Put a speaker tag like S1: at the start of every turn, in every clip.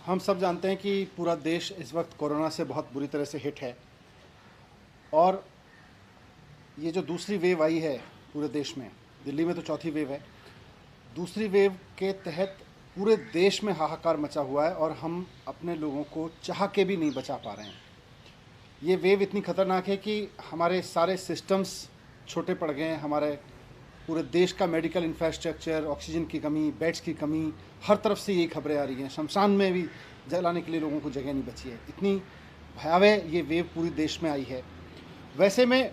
S1: हम सब जानते हैं कि पूरा देश इस वक्त कोरोना से बहुत बुरी तरह से हिट है और ये जो दूसरी वेव आई है पूरे देश में, दिल्ली में तो चौथी वेव है। दूसरी वेव के तहत पूरे देश में हाहाकार मचा हुआ है और हम अपने लोगों को चाह के भी नहीं बचा पा रहे हैं। ये वेव इतनी ख़तरनाक है कि हमारे सारे सिस्टम्स छोटे पड़ गए हैं। हमारे पूरे देश का मेडिकल इंफ्रास्ट्रक्चर, ऑक्सीजन की कमी, बेड्स की कमी, हर तरफ से यही खबरें आ रही हैं। शमशान में भी जलाने के लिए लोगों को जगह नहीं बची है। इतनी भयावह ये वेव पूरी देश में आई है। वैसे में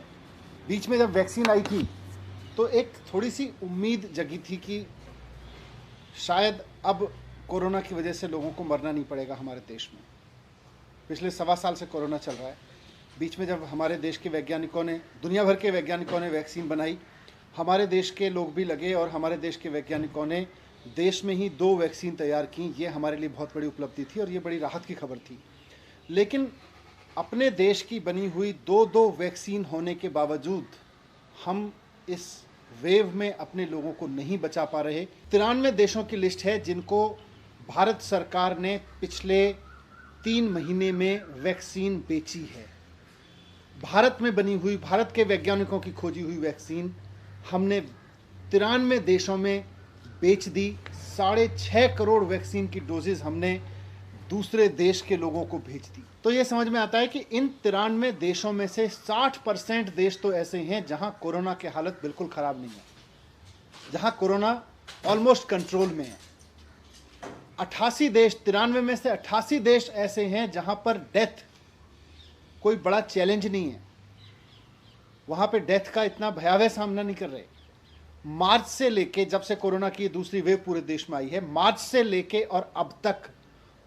S1: बीच में जब वैक्सीन आई थी तो एक थोड़ी सी उम्मीद जगी थी कि शायद अब कोरोना की वजह से लोगों को मरना नहीं पड़ेगा हमारे देश में। पिछले 1.25 साल से कोरोना चल रहा है। बीच में जब हमारे देश के वैज्ञानिकों ने, दुनिया भर के वैज्ञानिकों ने वैक्सीन बनाई, हमारे देश के लोग भी लगे और हमारे देश के वैज्ञानिकों ने देश में ही 2 वैक्सीन तैयार की। ये हमारे लिए बहुत बड़ी उपलब्धि थी और ये बड़ी राहत की खबर थी। लेकिन अपने देश की बनी हुई 2 वैक्सीन होने के बावजूद हम इस वेव में अपने लोगों को नहीं बचा पा रहे। 93 देशों की लिस्ट है जिनको भारत सरकार ने पिछले 3 महीने में वैक्सीन बेची है। भारत में बनी हुई, भारत के वैज्ञानिकों की खोजी हुई वैक्सीन हमने 93 देशों में बेच दी। 6.5 करोड़ वैक्सीन की डोजेज हमने दूसरे देश के लोगों को भेज दी। तो ये समझ में आता है कि इन 93 देशों में से 60% देश तो ऐसे हैं जहां कोरोना की हालत बिल्कुल ख़राब नहीं है, जहां कोरोना ऑलमोस्ट कंट्रोल में है। 88 देश, 93 में से 88 देश ऐसे हैं जहां पर डेथ कोई बड़ा चैलेंज नहीं है, वहां पे डेथ का इतना भयावह सामना नहीं कर रहे। मार्च से लेके, जब से कोरोना की दूसरी वेव पूरे देश में आई है, मार्च से लेके और अब तक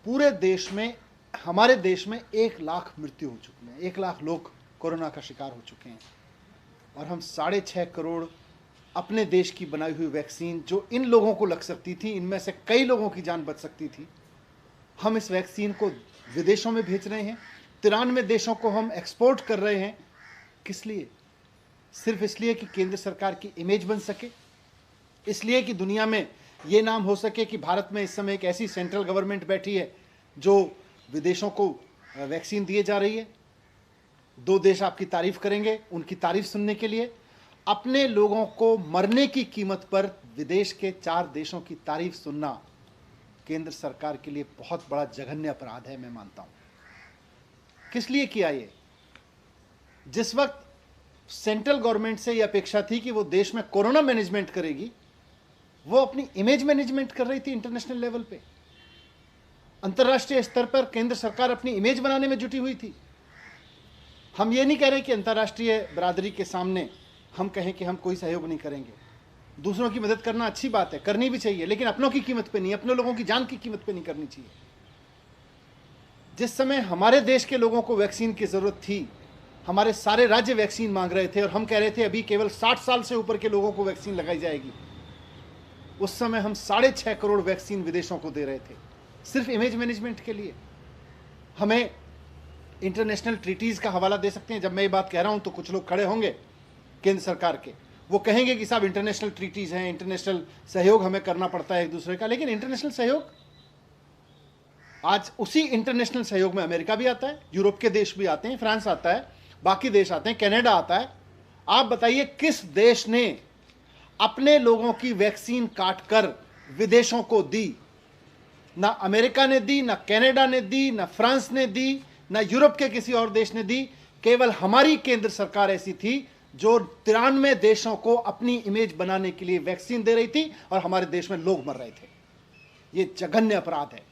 S1: पूरे देश में, हमारे देश में 1 लाख मृत्यु हो चुकी है। 1 लाख लोग कोरोना का शिकार हो चुके हैं और हम 6.5 करोड़ अपने देश की बनाई हुई वैक्सीन, जो इन लोगों को लग सकती थी, इनमें से कई लोगों की जान बच सकती थी, हम इस वैक्सीन को विदेशों में भेज रहे हैं। 93 देशों को हम एक्सपोर्ट कर रहे हैं। किस लिए? सिर्फ इसलिए कि केंद्र सरकार की इमेज बन सके, इसलिए कि दुनिया में ये नाम हो सके कि भारत में इस समय एक ऐसी सेंट्रल गवर्नमेंट बैठी है जो विदेशों को वैक्सीन दिए जा रही है। 2 देश आपकी तारीफ करेंगे, उनकी तारीफ सुनने के लिए। अपने लोगों को मरने की कीमत पर विदेश के 4 देशों की तारीफ सुनना केंद्र सरकार के लिए बहुत बड़ा जघन्य अपराध है, मैं मानता हूं। किस लिए किया ये? जिस वक्त सेंट्रल गवर्नमेंट से यह अपेक्षा थी कि वो देश में कोरोना मैनेजमेंट करेगी, वो अपनी इमेज मैनेजमेंट कर रही थी इंटरनेशनल लेवल पे। अंतर्राष्ट्रीय स्तर पर केंद्र सरकार अपनी इमेज बनाने में जुटी हुई थी। हम ये नहीं कह रहे कि अंतर्राष्ट्रीय बरादरी के सामने हम कहें कि हम कोई सहयोग नहीं करेंगे। दूसरों की मदद करना अच्छी बात है, करनी भी चाहिए, लेकिन अपनों की कीमत पे नहीं, अपने लोगों की जान की कीमत पे नहीं करनी चाहिए। जिस समय हमारे देश के लोगों को वैक्सीन की जरूरत थी, हमारे सारे राज्य वैक्सीन मांग रहे थे और हम कह रहे थे अभी केवल 60 साल से ऊपर के लोगों को वैक्सीन लगाई जाएगी, उस समय हम 6.5 करोड़ वैक्सीन विदेशों को दे रहे थे, सिर्फ इमेज मैनेजमेंट के लिए। हमें इंटरनेशनल ट्रीटीज़ का हवाला दे सकते हैं। जब मैं ये बात कह रहा हूं तो कुछ लोग खड़े होंगे केंद्र सरकार के, वो कहेंगे कि साहब इंटरनेशनल ट्रीटीज़ हैं, इंटरनेशनल सहयोग हमें करना पड़ता है एक दूसरे का। लेकिन इंटरनेशनल सहयोग, आज उसी इंटरनेशनल सहयोग में अमेरिका भी आता है, यूरोप के देश भी आते हैं, फ्रांस आता है, बाकी देश आते हैं, कनाडा आता है। आप बताइए किस देश ने अपने लोगों की वैक्सीन काटकर विदेशों को दी? ना अमेरिका ने दी, ना कनाडा ने दी, ना फ्रांस ने दी, ना यूरोप के किसी और देश ने दी। केवल हमारी केंद्र सरकार ऐसी थी जो 93 देशों को अपनी इमेज बनाने के लिए वैक्सीन दे रही थी और हमारे देश में लोग मर रहे थे। ये जघन्य अपराध है।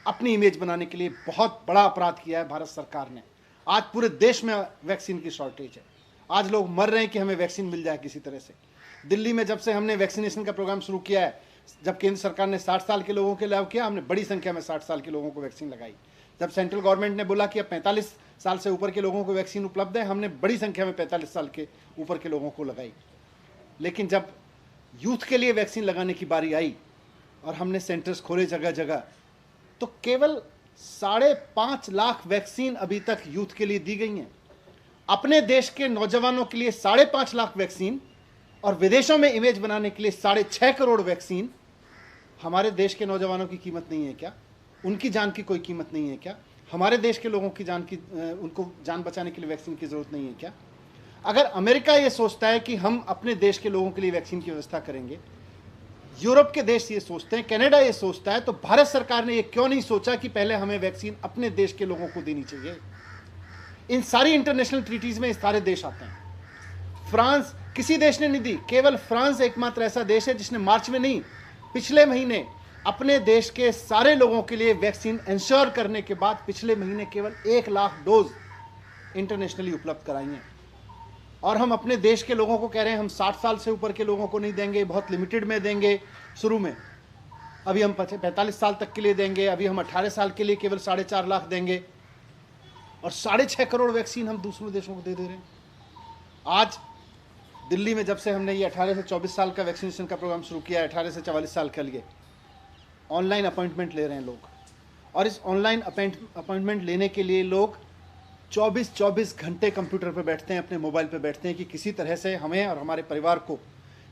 S1: अपनी इमेज बनाने के लिए बहुत बड़ा अपराध किया है भारत सरकार ने। आज पूरे देश में वैक्सीन की शॉर्टेज है। आज लोग मर रहे हैं कि हमें वैक्सीन मिल जाए किसी तरह से। दिल्ली में जब से हमने वैक्सीनेशन का प्रोग्राम शुरू किया है, जब केंद्र सरकार ने 60 साल के लोगों के अलाउ किया, हमने बड़ी संख्या में 60 साल के लोगों को वैक्सीन लगाई। जब सेंट्रल गवर्नमेंट ने बोला कि अब 45 साल से ऊपर के लोगों को वैक्सीन उपलब्ध है, हमने बड़ी संख्या में 45 साल के ऊपर के लोगों को लगाई। लेकिन जब यूथ के लिए वैक्सीन लगाने की बारी आई और हमने सेंटर्स खोले जगह जगह, तो केवल 5.5 लाख वैक्सीन अभी तक यूथ के लिए दी गई हैं। अपने देश के नौजवानों के लिए 5.5 लाख वैक्सीन और विदेशों में इमेज बनाने के लिए 6.5 करोड़ वैक्सीन। हमारे देश के नौजवानों की कीमत नहीं है क्या? उनकी जान की कोई कीमत नहीं है क्या? हमारे देश के लोगों की जान की उनको जान बचाने के लिए वैक्सीन की ज़रूरत नहीं है क्या? अगर अमेरिका ये सोचता है कि हम अपने देश के लोगों के लिए वैक्सीन की व्यवस्था करेंगे, यूरोप के देश ये सोचते हैं, कनाडा ये सोचता है, तो भारत सरकार ने ये क्यों नहीं सोचा कि पहले हमें वैक्सीन अपने देश के लोगों को देनी चाहिए? इन सारी इंटरनेशनल ट्रीटीज में सारे देश आते हैं। फ्रांस, किसी देश ने नहीं दी, केवल फ्रांस एकमात्र ऐसा देश है जिसने मार्च में नहीं, पिछले महीने अपने देश के सारे लोगों के लिए वैक्सीन इंश्योर करने के बाद पिछले महीने केवल 1 लाख डोज इंटरनेशनली उपलब्ध कराई हैं। और हम अपने देश के लोगों को कह रहे हैं हम 60 साल से ऊपर के लोगों को नहीं देंगे, बहुत लिमिटेड में देंगे शुरू में, अभी हम 45 साल तक के लिए देंगे, अभी हम 18 साल के लिए केवल 4.5 लाख देंगे, और 6.5 करोड़ वैक्सीन हम दूसरे देशों को दे रहे हैं। आज दिल्ली में जब से हमने ये 18 से 24 साल का वैक्सीनेशन का प्रोग्राम शुरू किया है, 18 से 44 साल के लिए ऑनलाइन अपॉइंटमेंट ले रहे हैं लोग, और इस ऑनलाइन अपॉइंटमेंट लेने के लिए लोग 24 घंटे कंप्यूटर पर बैठते हैं, अपने मोबाइल पर बैठते हैं कि किसी तरह से हमें और हमारे परिवार को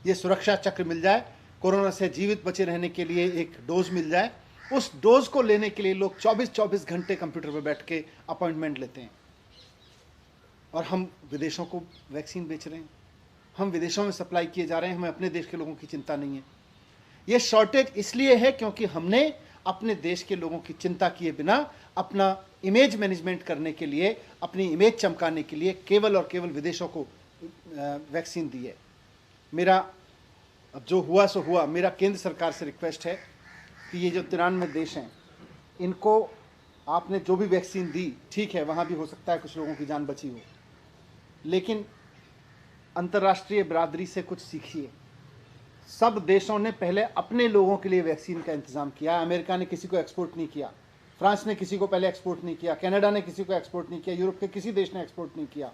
S1: ये सुरक्षा चक्र मिल जाए, कोरोना से जीवित बचे रहने के लिए एक डोज मिल जाए। उस डोज को लेने के लिए लोग 24 घंटे कंप्यूटर पर बैठ के अपॉइंटमेंट लेते हैं। और हम विदेशों को वैक्सीन बेच रहे हैं, हम विदेशों में सप्लाई किए जा रहे हैं, हमें अपने देश के लोगों की चिंता नहीं है। ये शॉर्टेज इसलिए है क्योंकि हमने अपने देश के लोगों की चिंता किए बिना अपना इमेज मैनेजमेंट करने के लिए, अपनी इमेज चमकाने के लिए केवल और केवल विदेशों को वैक्सीन दी है। मेरा अब जो हुआ सो हुआ, मेरा केंद्र सरकार से रिक्वेस्ट है कि ये जो 93 देश हैं, इनको आपने जो भी वैक्सीन दी, ठीक है, वहाँ भी हो सकता है कुछ लोगों की जान बची हो, लेकिन अंतर्राष्ट्रीय बिरादरी से कुछ सीखिए। सब देशों ने पहले अपने लोगों के लिए वैक्सीन का इंतज़ाम किया। अमेरिका ने किसी को एक्सपोर्ट नहीं किया, फ्रांस ने किसी को पहले एक्सपोर्ट नहीं किया, कनाडा ने किसी को एक्सपोर्ट नहीं किया, यूरोप के किसी देश ने एक्सपोर्ट नहीं किया।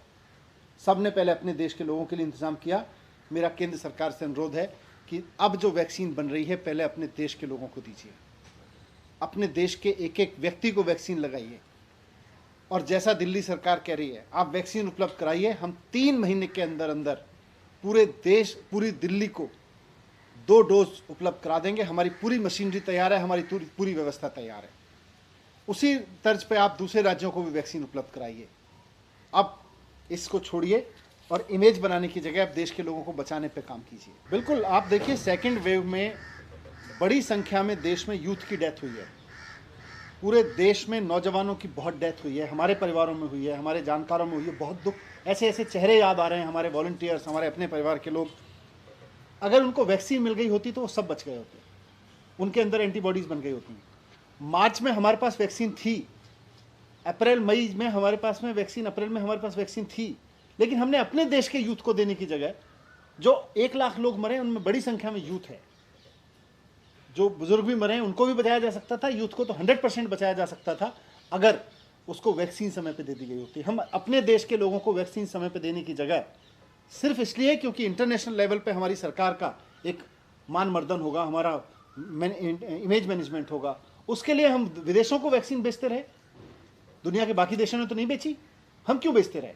S1: सब ने पहले अपने देश के लोगों के लिए इंतज़ाम किया। मेरा केंद्र सरकार से अनुरोध है कि अब जो वैक्सीन बन रही है पहले अपने देश के लोगों को दीजिए, अपने देश के एक एक व्यक्ति को वैक्सीन लगाइए। और जैसा दिल्ली सरकार कह रही है, आप वैक्सीन उपलब्ध कराइए, हम 3 महीने के अंदर अंदर पूरे देश, पूरी दिल्ली को 2 डोज उपलब्ध करा देंगे। हमारी पूरी मशीनरी तैयार है, हमारी पूरी व्यवस्था तैयार है। उसी तर्ज पे आप दूसरे राज्यों को भी वैक्सीन उपलब्ध कराइए। अब इसको छोड़िए और इमेज बनाने की जगह आप देश के लोगों को बचाने पे काम कीजिए। बिल्कुल, आप देखिए सेकेंड वेव में बड़ी संख्या में देश में यूथ की डेथ हुई है। पूरे देश में नौजवानों की बहुत डेथ हुई है, हमारे परिवारों में हुई है, हमारे जानकारों में हुई है। बहुत दुख, ऐसे ऐसे चेहरे याद आ रहे हैं, हमारे वॉलंटियर्स, हमारे अपने परिवार के लोग। अगर उनको वैक्सीन मिल गई होती तो वो सब बच गए होते, उनके अंदर एंटीबॉडीज बन गई होती। मार्च में हमारे पास वैक्सीन थी, अप्रैल मई में हमारे पास में वैक्सीन, अप्रैल में हमारे पास वैक्सीन थी, लेकिन हमने अपने देश के यूथ को देने की जगह, जो 1 लाख लोग मरे उनमें बड़ी संख्या में यूथ है। जो बुजुर्ग भी मरे उनको भी बचाया जा सकता था, यूथ को तो 100% बचाया जा सकता था अगर उसको वैक्सीन समय पे दे दी गई होती। हम अपने देश के लोगों को वैक्सीन समय पे देने की जगह सिर्फ इसलिए क्योंकि इंटरनेशनल लेवल पे हमारी सरकार का एक मान मर्दन होगा, हमारा इमेज मैनेजमेंट होगा, उसके लिए हम विदेशों को वैक्सीन बेचते रहे। दुनिया के बाकी देशों ने तो नहीं बेची, हम क्यों बेचते रहे?